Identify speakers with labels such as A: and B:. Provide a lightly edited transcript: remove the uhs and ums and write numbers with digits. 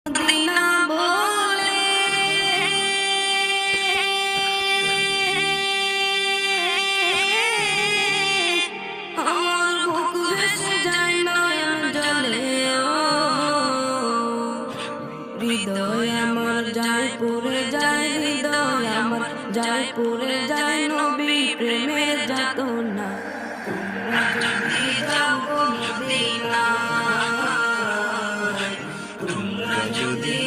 A: Medina বলে আমার বুক ভেসে যায় নয়ন জলে হৃদয় আমার যায় পড়ে যায় হৃদয় আমার যায় পড়ে যায় নবী প্রেমের যাতনা তোমরা যদি যাও গো মদিনা তোমরা যদি